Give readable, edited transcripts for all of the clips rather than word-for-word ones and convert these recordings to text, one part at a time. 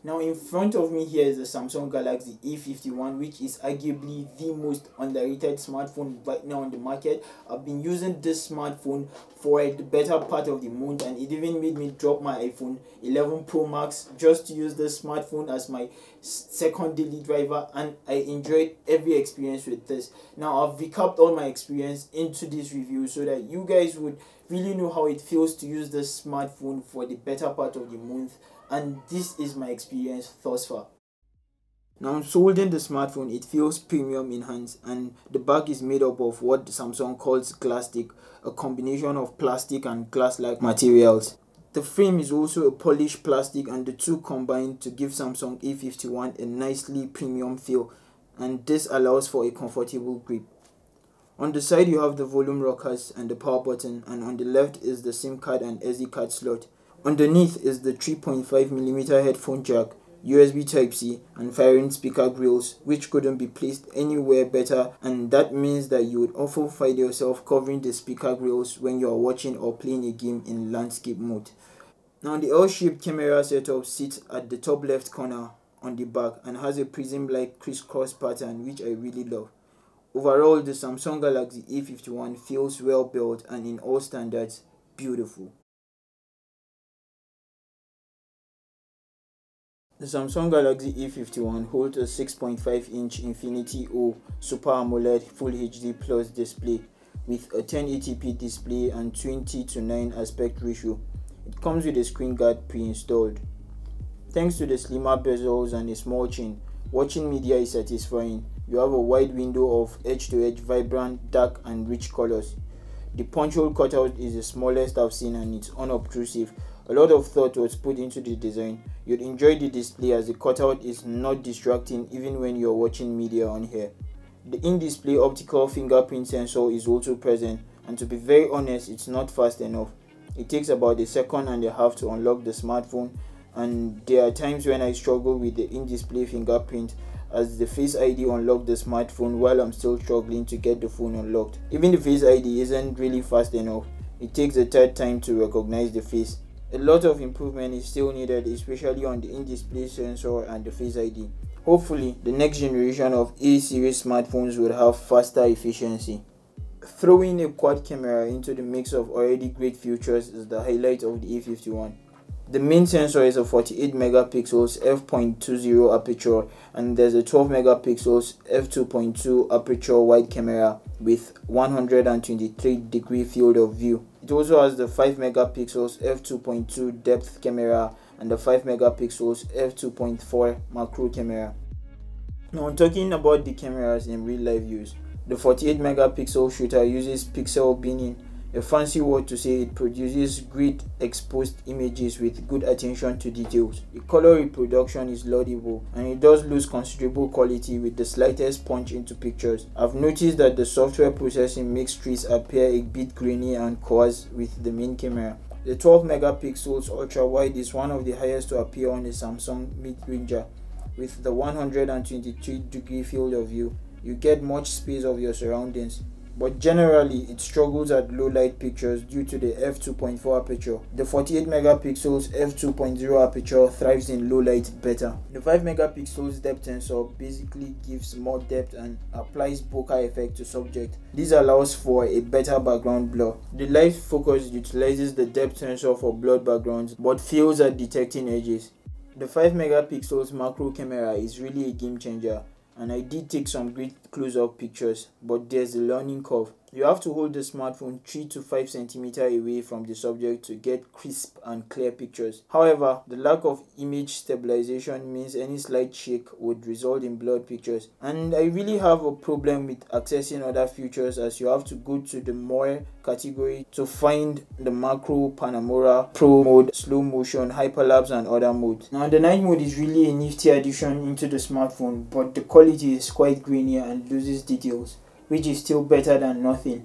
Now in front of me here is the Samsung Galaxy A51, which is arguably the most underrated smartphone right now on the market. I've been using this smartphone for the better part of the month, and it even made me drop my iPhone 11 Pro Max just to use this smartphone as my second daily driver, and I enjoyed every experience with this. Now I've recapped all my experience into this review so that you guys would really know how it feels to use this smartphone for the better part of the month, and this is my experience thus far. Now holding the smartphone, it feels premium in hands, and the back is made up of what Samsung calls Glastic, a combination of plastic and glass-like materials. The frame is also a polished plastic, and the two combine to give Samsung A51 a nicely premium feel, and this allows for a comfortable grip. On the side you have the volume rockers and the power button, and on the left is the SIM card and SD card slot. Underneath is the 3.5mm headphone jack, USB Type-C, and firing speaker grills, which couldn't be placed anywhere better, and that means that you would often find yourself covering the speaker grills when you are watching or playing a game in landscape mode. Now the L-shaped camera setup sits at the top left corner on the back and has a prism-like crisscross pattern, which I really love. Overall, the Samsung Galaxy A51 feels well built and in all standards, beautiful. The Samsung Galaxy A51 holds a 6.5-inch Infinity O Super AMOLED Full HD Plus display with a 1080p display and 20:9 aspect ratio. It comes with a screen guard pre-installed. Thanks to the slimmer bezels and a small chin, watching media is satisfying. You have a wide window of edge-to-edge vibrant, dark and rich colors. The punch hole cutout is the smallest I've seen, and it's unobtrusive. A lot of thought was put into the design. You'd enjoy the display as the cutout is not distracting even when you're watching media on here. The in-display optical fingerprint sensor is also present, and to be very honest, it's not fast enough. It takes about 1.5 seconds to unlock the smartphone, and there are times when I struggle with the in-display fingerprint, as the Face ID unlocked the smartphone while I'm still struggling to get the phone unlocked. Even the Face ID isn't really fast enough. It takes a third time to recognize the face. A lot of improvement is still needed, especially on the in-display sensor and the Face ID. Hopefully, the next generation of A-series smartphones will have faster efficiency. Throwing a quad camera into the mix of already great features is the highlight of the A51. The main sensor is a 48 megapixels f.20 aperture, and there's a 12 megapixels f2.2 aperture wide camera with 123-degree field of view. It also has the 5 megapixels f2.2 depth camera and the 5 megapixels f2.4 macro camera. Now talking about the cameras in real life use, the 48 megapixel shooter uses pixel binning, a fancy word to say it produces great exposed images with good attention to details. The color reproduction is laudable, and it does lose considerable quality with the slightest punch into pictures. I've noticed that the software processing makes trees appear a bit grainy and coarse with the main camera. The 12 megapixels ultra wide is one of the highest to appear on the Samsung mid-ranger. With the 123-degree field of view, you get much space of your surroundings, but generally it struggles at low light pictures due to the f2.4 aperture. The 48 megapixels f2.0 aperture thrives in low light better. The 5 megapixels depth sensor basically gives more depth and applies bokeh effect to subject. This allows for a better background blur. The light focus utilizes the depth sensor for blurred backgrounds but fails at detecting edges. The 5 megapixels macro camera is really a game changer, and I did take some great close-up pictures, but there's a learning curve. You have to hold the smartphone 3 to 5 centimeters away from the subject to get crisp and clear pictures. However, the lack of image stabilization means any slight shake would result in blurred pictures. And I really have a problem with accessing other features, as you have to go to the more category to find the macro, panorama, pro mode, slow motion, hyperlapse and other modes. Now the night mode is really a nifty addition into the smartphone, but the quality is quite grainy and loses details, which is still better than nothing.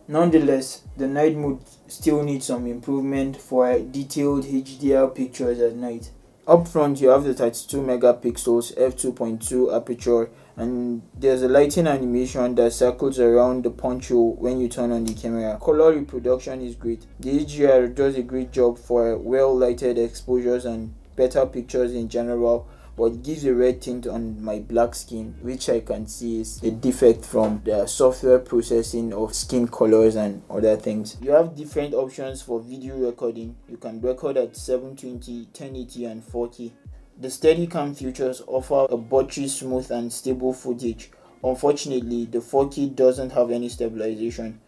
Nonetheless, the night mode still needs some improvement for detailed HDR pictures at night. Up front, you have the 32 megapixels f2.2 aperture, and there's a lighting animation that circles around the punch hole when you turn on the camera. Color reproduction is great. The HDR does a great job for well lighted exposures, and better pictures in general, but it gives a red tint on my black skin, which I can see is a defect from the software processing of skin colors and other things. You have different options for video recording. You can record at 720, 1080 and 4K. The Steadicam features offer a buttery, smooth and stable footage. Unfortunately, the 4K doesn't have any stabilization.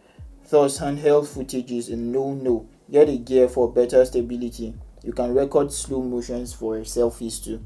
Thus, handheld footage is a no-no. Get a gear for better stability. You can record slow motions for selfies too.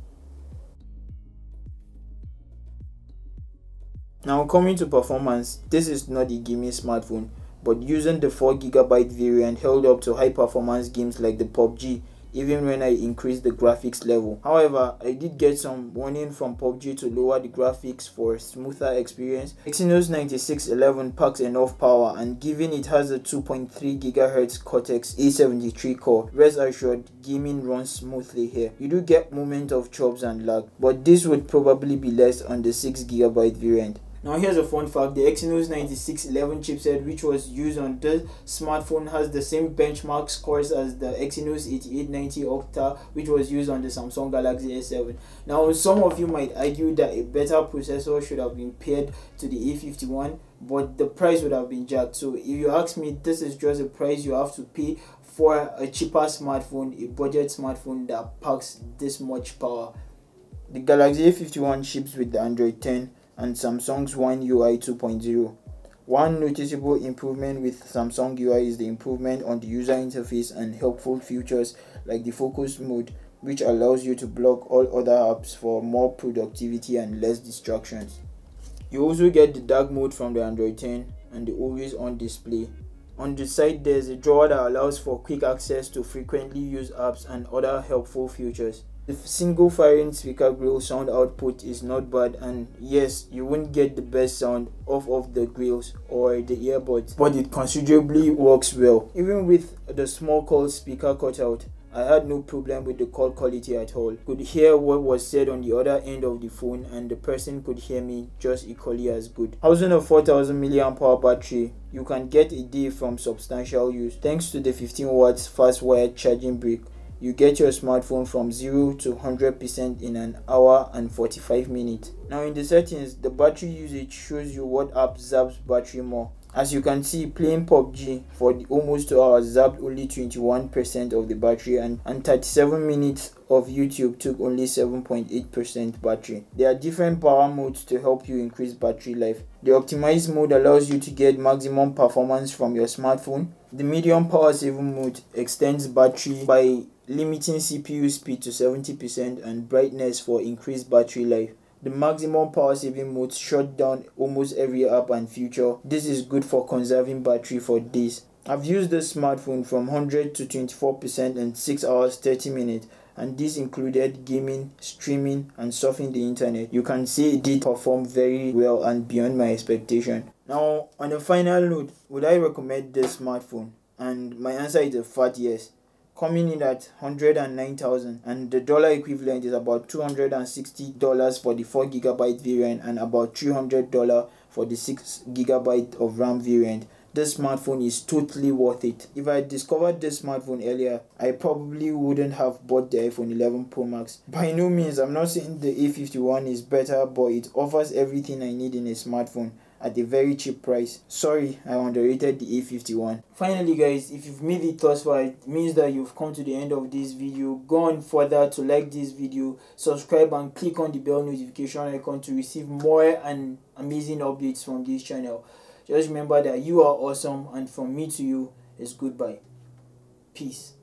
Now coming to performance, this is not a gaming smartphone, but using the 4GB variant held up to high performance games like the PUBG, even when I increased the graphics level. However, I did get some warning from PUBG to lower the graphics for a smoother experience. Exynos 9611 packs enough power, and given it has a 2.3 GHz Cortex A73 core, rest assured gaming runs smoothly here. You do get moment of chops and lag, but this would probably be less on the 6GB variant. Now here's a fun fact: the Exynos 9611 chipset which was used on this smartphone has the same benchmark scores as the Exynos 8890 Octa which was used on the Samsung Galaxy A7. Now some of you might argue that a better processor should have been paired to the A51, but the price would have been jacked. So if you ask me, this is just a price you have to pay for a cheaper smartphone, a budget smartphone that packs this much power. The Galaxy A51 ships with the Android 10 and Samsung's One UI 2.0. One noticeable improvement with Samsung UI is the improvement on the user interface and helpful features like the focus mode, which allows you to block all other apps for more productivity and less distractions. You also get the dark mode from the Android 10 and the always on display. On the side, there's a drawer that allows for quick access to frequently used apps and other helpful features. The single firing speaker grill sound output is not bad, and yes, you won't get the best sound off of the grills or the earbuds, but it considerably works well. Even with the small call speaker cutout, I had no problem with the call quality at all. Could hear what was said on the other end of the phone, and the person could hear me just equally as good. Housing a 4000 mAh battery, you can get a day from substantial use. Thanks to the 15 watts fast wired charging brick, you get your smartphone from 0 to 100% in an hour and 45 minutes. Now in the settings, the battery usage shows you what app zaps battery more. As you can see, playing PUBG for almost 2 hours zapped only 21% of the battery, and 37 minutes of YouTube took only 7.8% battery. There are different power modes to help you increase battery life. The optimized mode allows you to get maximum performance from your smartphone. The medium power saving mode extends battery by limiting CPU speed to 70% and brightness for increased battery life. The maximum power saving mode shut down almost every app and feature. This is good for conserving battery for days. I've used this smartphone from 100 to 24% in 6 hours 30 minutes, and this included gaming, streaming and surfing the internet. You can see it did perform very well and beyond my expectation. Now on a final note, would I recommend this smartphone? And my answer is a fat yes. Coming in at $109,000, and the dollar equivalent is about $260 for the 4GB variant and about $300 for the 6GB of RAM variant. This smartphone is totally worth it. If I discovered this smartphone earlier, I probably wouldn't have bought the iPhone 11 Pro Max. By no means, I'm not saying the A51 is better, but it offers everything I need in a smartphone at a very cheap price. Sorry, I underrated the A51. Finally guys, if you've made it thus far, it means that you've come to the end of this video. Go on further to like this video, subscribe and click on the bell notification icon to receive more and amazing updates from this channel. Just remember that you are awesome, and from me to you is goodbye. Peace.